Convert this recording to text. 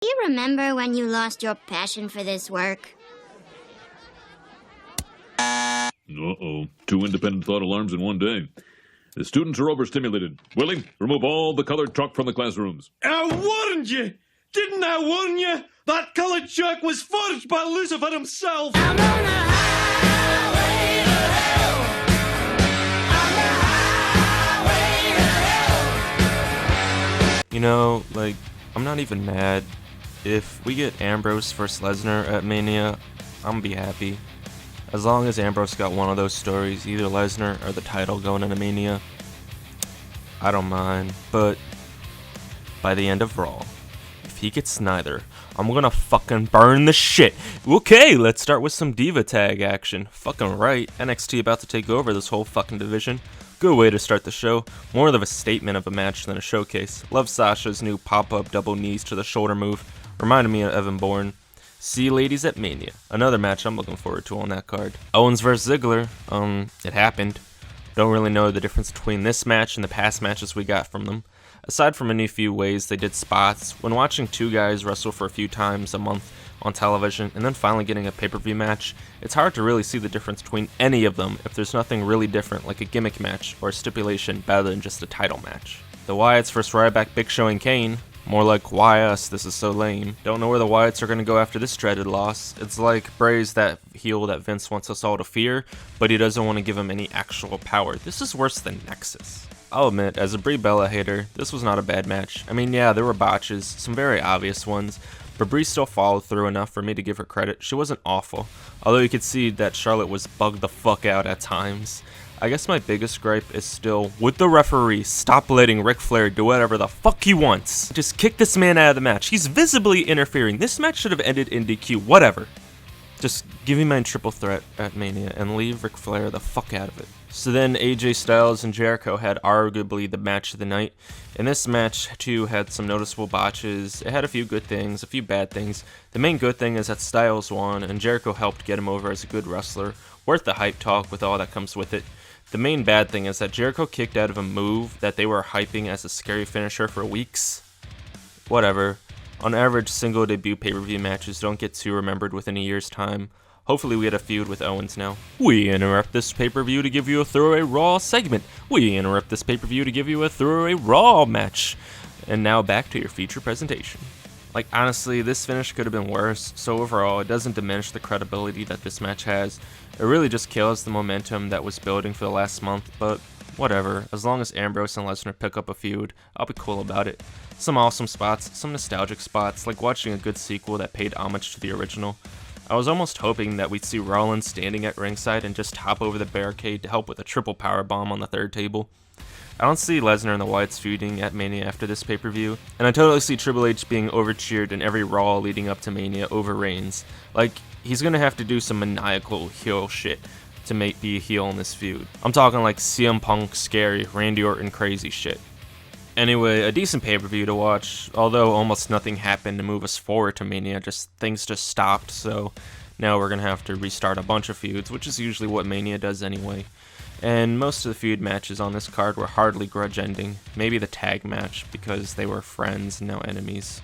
Do you remember when you lost your passion for this work? Uh-oh. 2 independent thought alarms in one day. The students are overstimulated. Willie, remove all the colored chalk from the classrooms. I warned you! Didn't I warn you? That colored chalk was forged by Lucifer himself! I'm on the highway to hell! On the highway to hell! You know, like, I'm not even mad. If we get Ambrose versus Lesnar at Mania, I'm gonna be happy. As long as Ambrose got one of those stories, either Lesnar or the title going into Mania, I don't mind. But by the end of Raw, if he gets neither, I'm gonna fucking burn the shit. Okay, let's start with some Diva Tag action. Fucking right, NXT about to take over this whole fucking division. Good way to start the show. More of a statement of a match than a showcase. Love Sasha's new pop-up double knees to the shoulder move. Reminded me of Evan Bourne. See you ladies at Mania. Another match I'm looking forward to on that card. Owens vs Ziggler. It happened. Don't really know the difference between this match and the past matches we got from them. Aside from any few ways they did spots, when watching two guys wrestle for a few times a month on television and then finally getting a pay-per-view match, it's hard to really see the difference between any of them if there's nothing really different like a gimmick match or a stipulation better than just a title match. The Wyatts vs Ryback, Big Show and Kane. More like, why us? This is so lame. Don't know where the Wyatts are going to go after this dreaded loss. It's like Bray's that heel that Vince wants us all to fear, but he doesn't want to give him any actual power. This is worse than Nexus. I'll admit, as a Brie Bella hater, this was not a bad match. I mean, yeah, there were botches, some very obvious ones, but Brie still followed through enough for me to give her credit. She wasn't awful, although you could see that Charlotte was bugged the fuck out at times. I guess my biggest gripe is still, would the referee stop letting Ric Flair do whatever the fuck he wants? Just kick this man out of the match. He's visibly interfering. This match should have ended in DQ, whatever. Just give me my triple threat at Mania and leave Ric Flair the fuck out of it. So then AJ Styles and Jericho had arguably the match of the night. And this match too had some noticeable botches. It had a few good things, a few bad things. The main good thing is that Styles won and Jericho helped get him over as a good wrestler. Worth the hype talk with all that comes with it. The main bad thing is that Jericho kicked out of a move that they were hyping as a scary finisher for weeks. Whatever. On average, single debut pay-per-view matches don't get too remembered within a year's time. Hopefully we get a feud with Owens now. We interrupt this pay-per-view to give you a throwaway Raw segment. We interrupt this pay-per-view to give you a throwaway Raw match. And now back to your feature presentation. Like, honestly, this finish could have been worse, so overall, it doesn't diminish the credibility that this match has. It really just kills the momentum that was building for the last month, but whatever. As long as Ambrose and Lesnar pick up a feud, I'll be cool about it. Some awesome spots, some nostalgic spots, like watching a good sequel that paid homage to the original. I was almost hoping that we'd see Rollins standing at ringside and just hop over the barricade to help with a triple powerbomb on the third table. I don't see Lesnar and the Wyatts feuding at Mania after this pay-per-view, and I totally see Triple H being overcheered in every Raw leading up to Mania over Reigns. Like, he's gonna have to do some maniacal heel shit to be a heel in this feud. I'm talking like CM Punk scary, Randy Orton crazy shit. Anyway, a decent pay-per-view to watch, although almost nothing happened to move us forward to Mania, things just stopped, so now we're gonna have to restart a bunch of feuds, which is usually what Mania does anyway. And most of the feud matches on this card were hardly grudge ending. Maybe the tag match, because they were friends, now enemies.